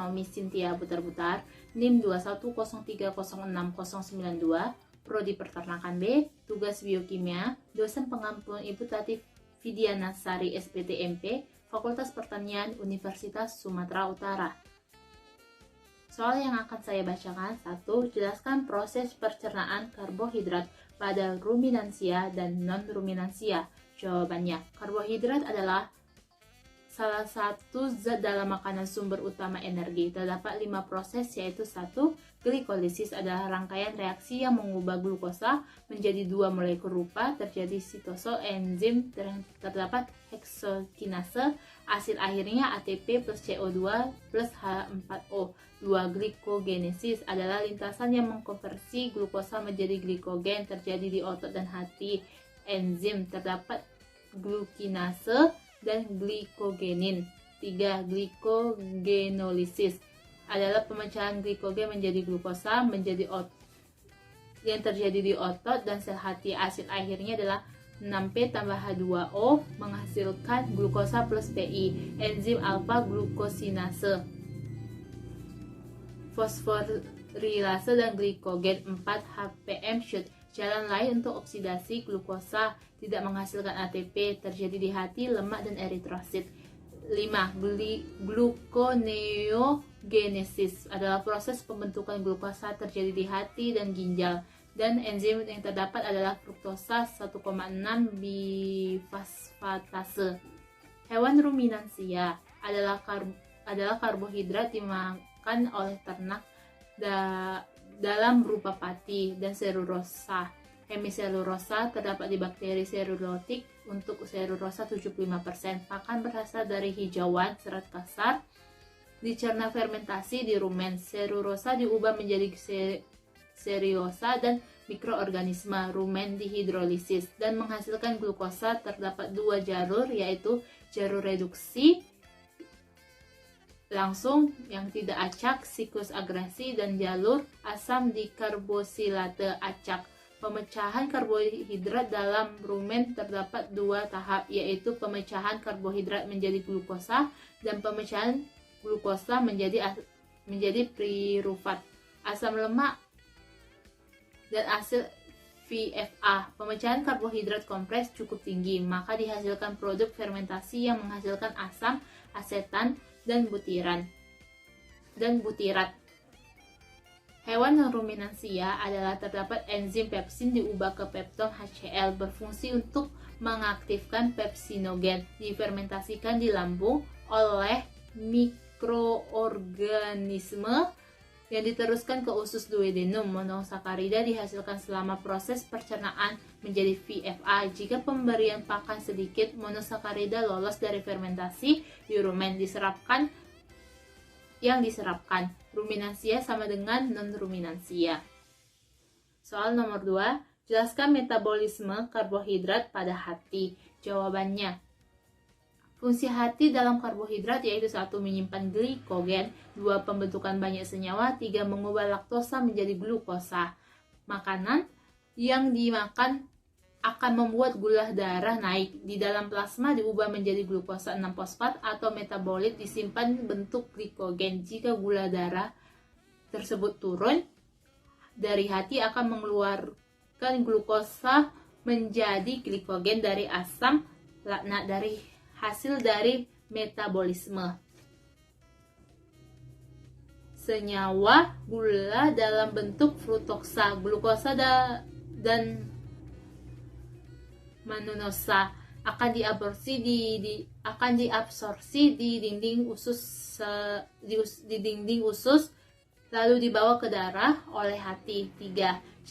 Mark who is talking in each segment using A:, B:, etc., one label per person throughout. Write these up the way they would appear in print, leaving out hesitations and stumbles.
A: Naomi Cynthia Butar-Butar, NIM 210306092, Prodi Peternakan B, tugas biokimia, dosen pengampu Ibu Tati Vidiana Sari SPTMP, Fakultas Pertanian Universitas Sumatera Utara. Soal yang akan saya bacakan: 1. Jelaskan proses pencernaan karbohidrat pada ruminansia dan non-ruminansia. Jawabannya, karbohidrat adalah salah satu zat dalam makanan sumber utama energi. Terdapat 5 proses, yaitu 1. Glikolisis adalah rangkaian reaksi yang mengubah glukosa menjadi 2 molekul rupa. Terjadi sitosol enzim, terdapat heksokinase. Hasil akhirnya ATP plus CO2 plus H4O. 2. Glikogenesis adalah lintasan yang mengkonversi glukosa menjadi glikogen. Terjadi di otot dan hati. Enzim, terdapat glukinase dan glikogenin. 3. Glikogenolisis adalah pemecahan glikogen menjadi glukosa yang terjadi di otot dan sel hati. Hasil akhirnya adalah 6P tambah H2O menghasilkan glukosa plus PI. Enzim alfa glukosinase, fosforilase dan glikogen. 4. HPM shoot, jalan lain untuk oksidasi glukosa, tidak menghasilkan ATP, terjadi di hati, lemak, dan eritrosit. 5. Gluconeogenesis adalah proses pembentukan glukosa terjadi di hati dan ginjal, dan enzim yang terdapat adalah fruktosa 1,6 bifosfatase. Hewan ruminansia adalah karbohidrat dimakan oleh ternak dalam berupa pati dan selulosa. Hemiselulosa terdapat di bakteri selulotik. Untuk selulosa 75%. Pakan berasal dari hijauan, serat kasar, dicerna fermentasi di rumen. Selulosa diubah menjadi seriosa dan mikroorganisme. Rumen dihidrolisis dan menghasilkan glukosa. Terdapat 2 jalur, yaitu jalur reduksi langsung yang tidak acak, siklus agresi, dan jalur asam dikarboksilase acak. Pemecahan karbohidrat dalam rumen terdapat 2 tahap, yaitu pemecahan karbohidrat menjadi glukosa dan pemecahan glukosa menjadi pirufat, asam lemak, dan hasil VFA. Pemecahan karbohidrat kompleks cukup tinggi, maka dihasilkan produk fermentasi yang menghasilkan asam, asetan, dan butirat. Hewan non-ruminansia adalah terdapat enzim pepsin diubah ke pepton HCl, berfungsi untuk mengaktifkan pepsinogen, difermentasikan di lambung oleh mikroorganisme yang diteruskan ke usus duodenum. Monosakarida dihasilkan selama proses pencernaan menjadi VFA. Jika pemberian pakan sedikit, monosakarida lolos dari fermentasi di rumen, yang diserapkan. Ruminansia sama dengan non-ruminansia. Soal nomor 2, jelaskan metabolisme karbohidrat pada hati. Jawabannya, fungsi hati dalam karbohidrat yaitu 1. Menyimpan glikogen, 2. Pembentukan banyak senyawa, 3. Mengubah laktosa menjadi glukosa. Makanan yang dimakan akan membuat gula darah naik. Di dalam plasma diubah menjadi glukosa 6-fosfat atau metabolit disimpan bentuk glikogen. Jika gula darah tersebut turun, dari hati akan mengeluarkan glukosa menjadi glikogen dari asam laknat dari hasil dari metabolisme. Senyawa gula dalam bentuk fruktosa, glukosa dan mannose akan diabsorpsi di dinding usus lalu dibawa ke darah oleh hati. 3.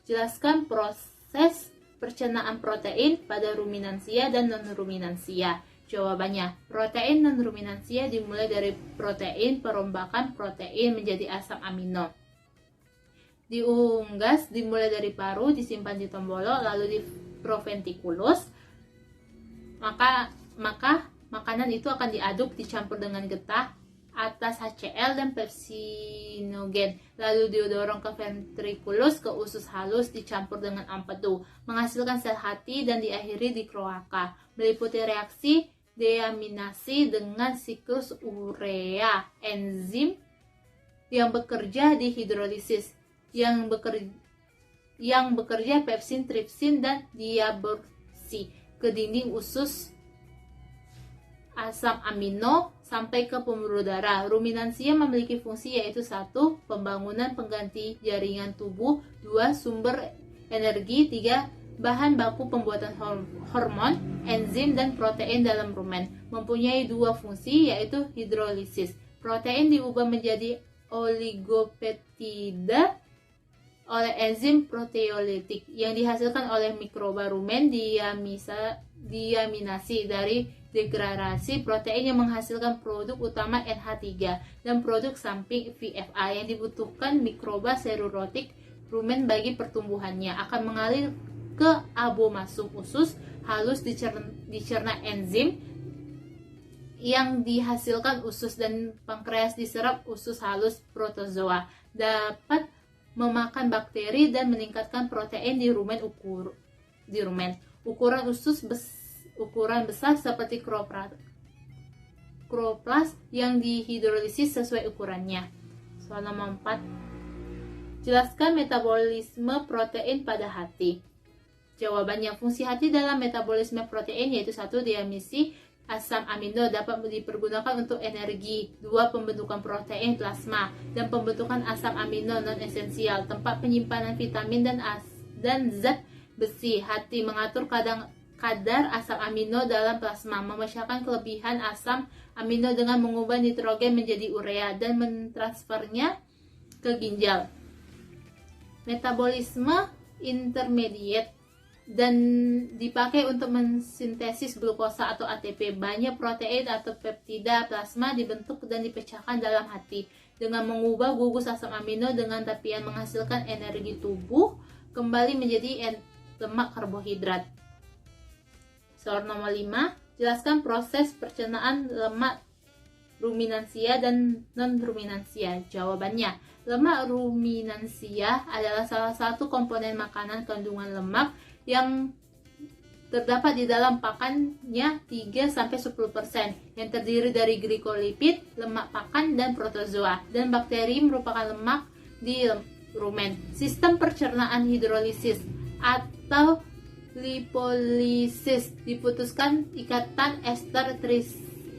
A: Jelaskan proses pencernaan protein pada ruminansia dan non-ruminansia. Jawabannya, protein non-ruminansia dimulai dari protein perombakan protein menjadi asam amino. Diunggas dimulai dari paru, disimpan di tombolo, lalu di proventriculus. Maka makanan itu akan diaduk, dicampur dengan getah atas HCl dan pepsinogen, lalu didorong ke ventriculus, ke usus halus, dicampur dengan empedu, menghasilkan sel hati dan diakhiri di kloaka. Meliputi reaksi deaminasi dengan siklus urea, enzim yang bekerja di hidrolisis, yang bekerja pepsin, tripsin, dan diaborsi ke dinding usus asam amino sampai ke pembuluh darah. Ruminansia memiliki fungsi yaitu 1. Pembangunan pengganti jaringan tubuh, 2. Sumber energi, 3. Bahan baku pembuatan hormon, enzim, dan protein dalam rumen. Mempunyai 2 fungsi yaitu hidrolisis. Protein diubah menjadi oligopeptida oleh enzim proteolitik yang dihasilkan oleh mikroba rumen diaminasi dari degradasi protein yang menghasilkan produk utama NH3 dan produk samping VFA yang dibutuhkan mikroba selurotik rumen bagi pertumbuhannya. Akan mengalir ke abomasum usus halus dicerna enzim yang dihasilkan usus, dan pankreas diserap usus halus protozoa. Dapat memakan bakteri dan meningkatkan protein di rumen. Ukuran usus ukuran besar seperti kroplas yang dihidrolisis sesuai ukurannya. Soal nomor 4. Jelaskan metabolisme protein pada hati. Jawabannya, fungsi hati dalam metabolisme protein yaitu 1. Diamisi asam amino dapat dipergunakan untuk energi, 2. Pembentukan protein plasma dan pembentukan asam amino non esensial, tempat penyimpanan vitamin dan zat besi. Hati mengatur kadar asam amino dalam plasma, memecahkan kelebihan asam amino dengan mengubah nitrogen menjadi urea dan mentransfernya ke ginjal. Metabolisme intermediate dan dipakai untuk mensintesis glukosa atau ATP. Banyak protein atau peptida plasma dibentuk dan dipecahkan dalam hati dengan mengubah gugus asam amino dengan tapian menghasilkan energi tubuh kembali menjadi lemak karbohidrat. Soal nomor 5, jelaskan proses pencernaan lemak ruminansia dan non-ruminansia. Jawabannya, lemak ruminansia adalah salah satu komponen makanan kandungan lemak yang terdapat di dalam pakannya 3-10%, yang terdiri dari glikolipid, lemak pakan, dan protozoa, dan bakteri merupakan lemak di rumen. Sistem pencernaan hidrolisis atau lipolisis diputuskan ikatan ester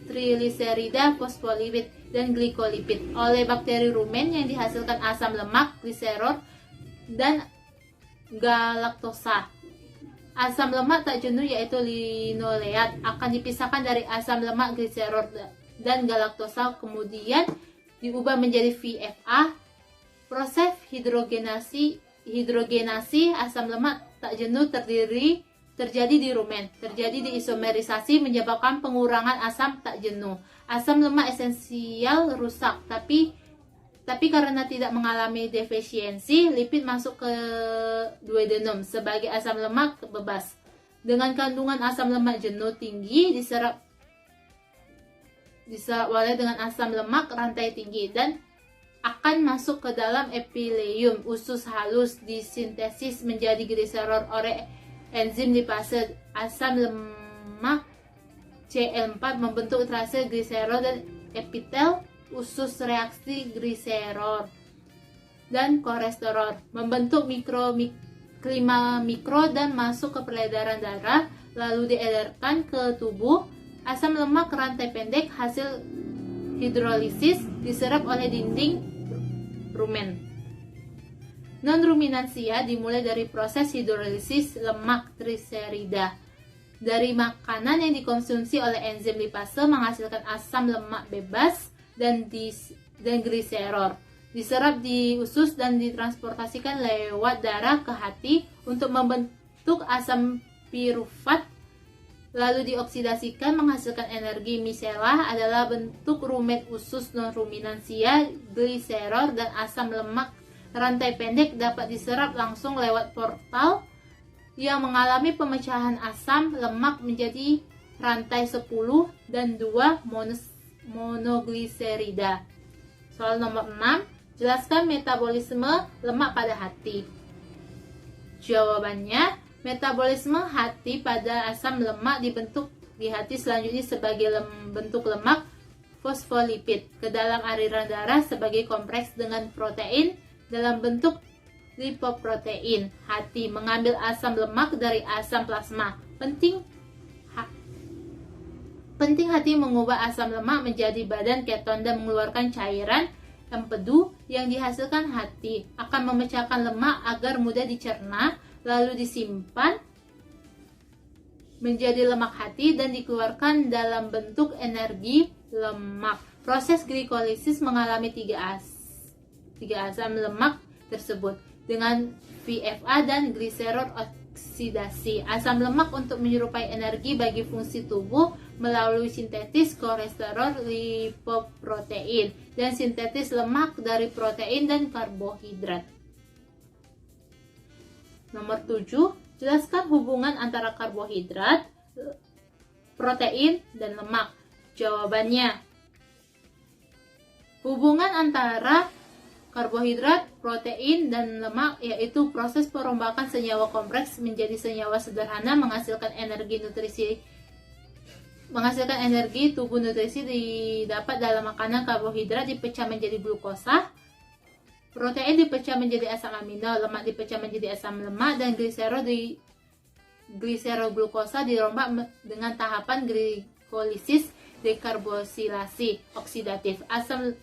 A: trigliserida, fosfolipid, dan glikolipid oleh bakteri rumen yang dihasilkan asam lemak, gliserol, dan galaktosa. Asam lemak tak jenuh yaitu linoleat akan dipisahkan dari asam lemak, gliserol, dan galaktosa kemudian diubah menjadi VFA. Proses hidrogenasi asam lemak tak jenuh terjadi di rumen. Terjadi di isomerisasi menyebabkan pengurangan asam tak jenuh. Asam lemak esensial rusak, tapi karena tidak mengalami defisiensi, lipid masuk ke duodenum sebagai asam lemak bebas. Dengan kandungan asam lemak jenuh tinggi diserap oleh dengan asam lemak rantai tinggi dan akan masuk ke dalam epithelium usus halus, disintesis menjadi gliserol oleh enzim lipase. Asam lemak Cl4 membentuk trigliserol dan epitel usus reaksi gliserol dan kolesterol, membentuk 5 mikro dan masuk ke peredaran darah lalu diedarkan ke tubuh. Asam lemak rantai pendek hasil hidrolisis diserap oleh dinding rumen. Non-ruminansia dimulai dari proses hidrolisis lemak triserida dari makanan yang dikonsumsi oleh enzim lipase menghasilkan asam lemak bebas dan gliserol, diserap di usus dan ditransportasikan lewat darah ke hati untuk membentuk asam pirufat, lalu dioksidasikan menghasilkan energi. Micelah adalah bentuk rumen usus non-ruminansia. Gliserol dan asam lemak rantai pendek dapat diserap langsung lewat portal yang mengalami pemecahan asam lemak menjadi rantai 10 dan 2 monogliserida. Soal nomor 6, jelaskan metabolisme lemak pada hati. Jawabannya, metabolisme hati pada asam lemak dibentuk di hati selanjutnya sebagai bentuk lemak fosfolipid ke dalam aliran darah sebagai kompleks dengan protein dalam bentuk lipoprotein. Hati mengambil asam lemak dari asam plasma. Penting hati mengubah asam lemak menjadi badan keton dan mengeluarkan cairan empedu yang dihasilkan hati akan memecahkan lemak agar mudah dicerna, lalu disimpan menjadi lemak hati dan dikeluarkan dalam bentuk energi lemak. Proses glikolisis mengalami tiga asam lemak tersebut dengan VFA dan gliserol oksidasi. Asam lemak untuk menyerupai energi bagi fungsi tubuh melalui sintetis kolesterol lipoprotein dan sintetis lemak dari protein dan karbohidrat. Nomor 7, jelaskan hubungan antara karbohidrat, protein, dan lemak. Jawabannya, hubungan antara karbohidrat, protein, dan lemak yaitu proses perombakan senyawa kompleks menjadi senyawa sederhana menghasilkan energi tubuh. Nutrisi didapat dalam makanan. Karbohidrat dipecah menjadi glukosa, protein dipecah menjadi asam amino, lemak dipecah menjadi asam lemak, dan gliserol glukosa dirombak dengan tahapan glikolisis dekarboksilasi oksidatif. Asam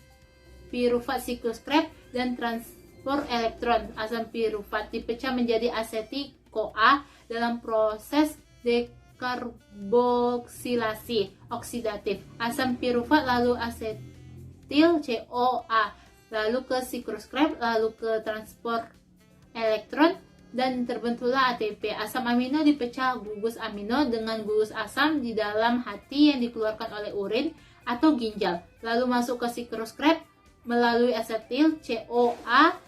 A: pirufat siklus Krebs dan transport elektron. Asam pirufat dipecah menjadi asetik-CoA dalam proses dekarboksilasi oksidatif. Asam pirufat lalu asetil CoA, lalu ke siklus Krebs, lalu ke transport elektron, dan terbentuklah ATP. Asam amino dipecah gugus amino dengan gugus asam di dalam hati yang dikeluarkan oleh urin atau ginjal, lalu masuk ke siklus Krebs melalui asetil CoA.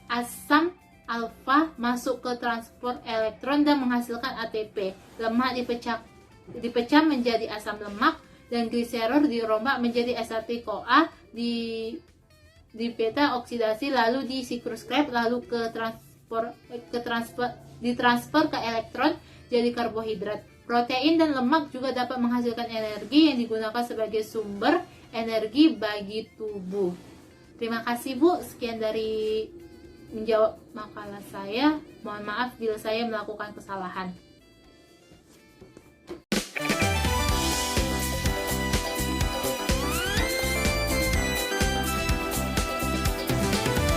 A: Asam alfa masuk ke transport elektron dan menghasilkan ATP. Lemak dipecah menjadi asam lemak dan gliserol dirombak menjadi asetil-CoA di beta oksidasi, lalu di siklus Krebs, lalu ditransfer ke elektron jadi karbohidrat. Protein dan lemak juga dapat menghasilkan energi yang digunakan sebagai sumber energi bagi tubuh. Terima kasih Bu, sekian dari menjawab makalah saya. Mohon maaf bila saya melakukan kesalahan.